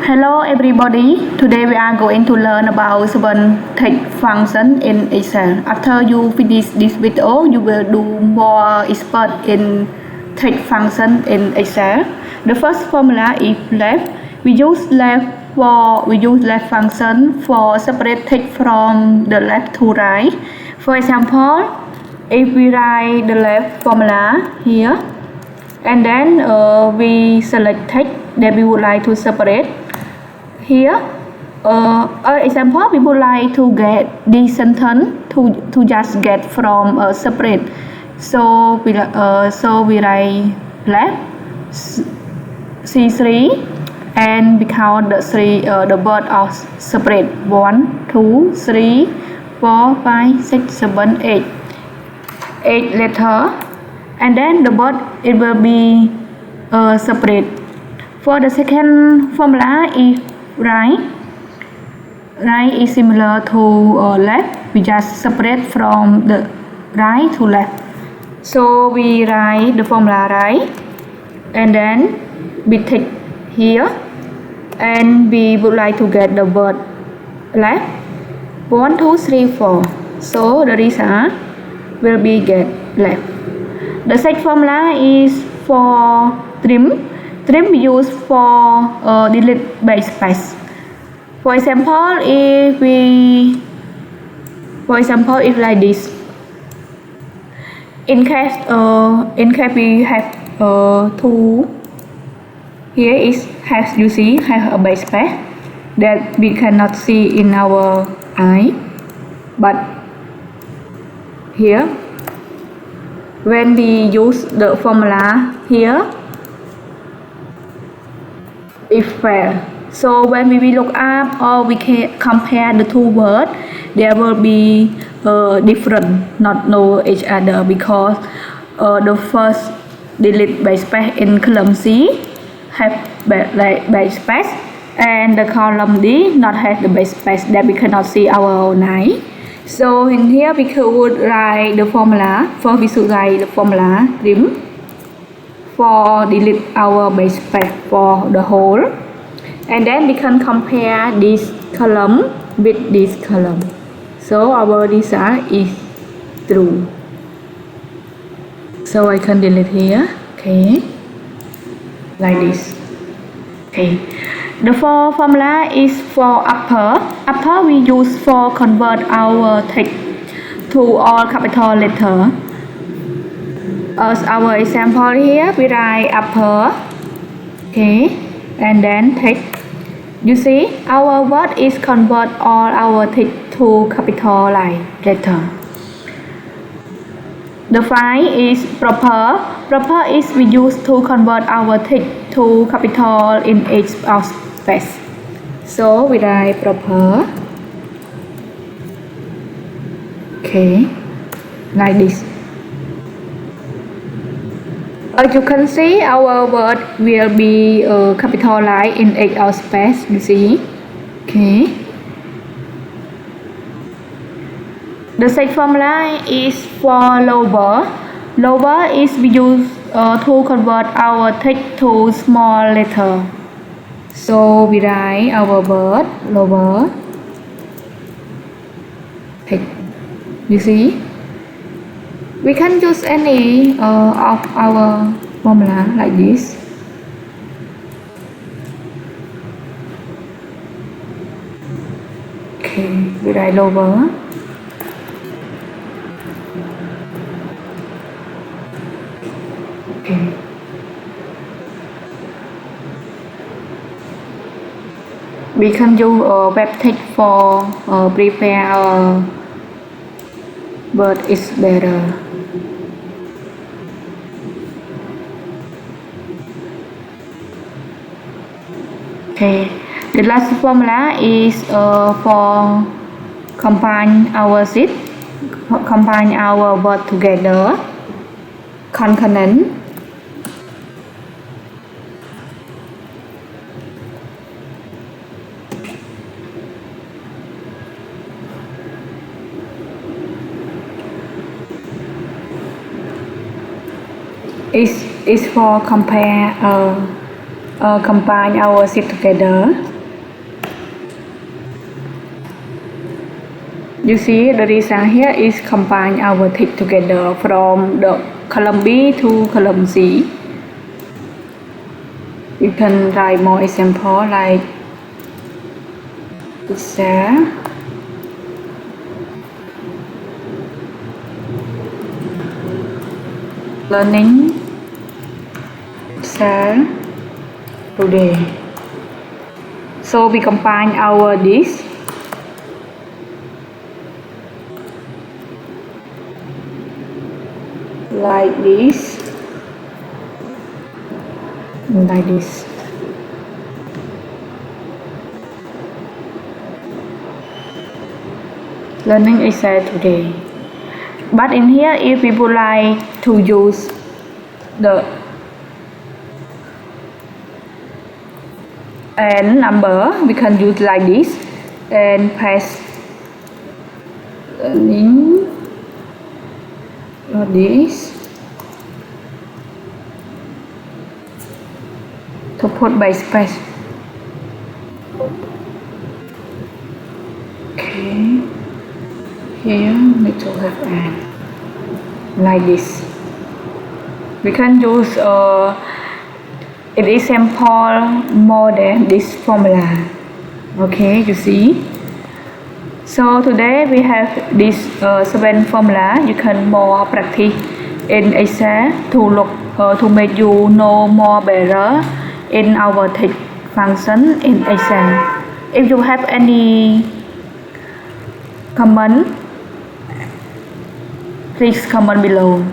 Hello everybody. Today we are going to learn about seven text function in Excel. After you finish this video, you will do more expert in text function in Excel. The first formula is left. We use left function for separate text from the left to right. For example, if we write the left formula here, and then we select text that we would like to separate. Here, example, we would like to get this sentence to just get from separate. So we write left C3 and we count the word of separate 1, 2, 3, 4, 5, 6, 7, 8. 8 letter, and then the word it will be separate. For the second formula is right. Right is similar to left. We just separate from the right to left. So we write the formula right, and then we take here, and we would like to get the word left 1, 2, 3, 4. So the result will be get left. The second formula is for trim. Trim we use for delete backspace. For example, if like this. In case we have two. Here is have you see have a backspace that we cannot see in our eye, but here when we use the formula here is fair. So when we look up or we can compare the two words, there will be different, not know each other, because the first delete backspace in column C have backspace, and the column D not have the backspace that we cannot see our own eye. So in here we could write the formula. First we should write the formula trim for delete our backspace for the whole, and then we can compare this column with this column. So our result is true. So I can delete here. Okay, like this. Okay. The fourth formula is for upper. Upper we use for convert our text to all capital letter. As our example here, we write upper. Okay, and then text. You see, our word is convert all our text to capital letter. The five is proper. Proper is we use to convert our text to capital in each of space. So we write proper. Okay, like this. As you can see, our word will be capitalized in each of space. You see. Okay. The second formula is for lower. Lower is we use to convert our text to small letter. So we write our word lower. Text. You see. We can use any of our formula like this. Okay, we write lower. Okay. We can use web text for prepare word is better. Okay, the last formula is for combine our sheet, combine our word together. Consonant. Is for compare combine our sheet together. You see the reason here is combine our text together from the column B to column C. You can write more example like this there. Learning share today. So we combine our this like this, like this. Learning essay today. But in here, if we would like to use the and number, we can use like this and paste learning like this to put by space. Okay, here need to have an like this. We can use an example more than this formula. Okay, you see. So today we have this 7 formula. You can more practice in Excel to look to make you know more better in our text function in Excel. If you have any comment, please comment below.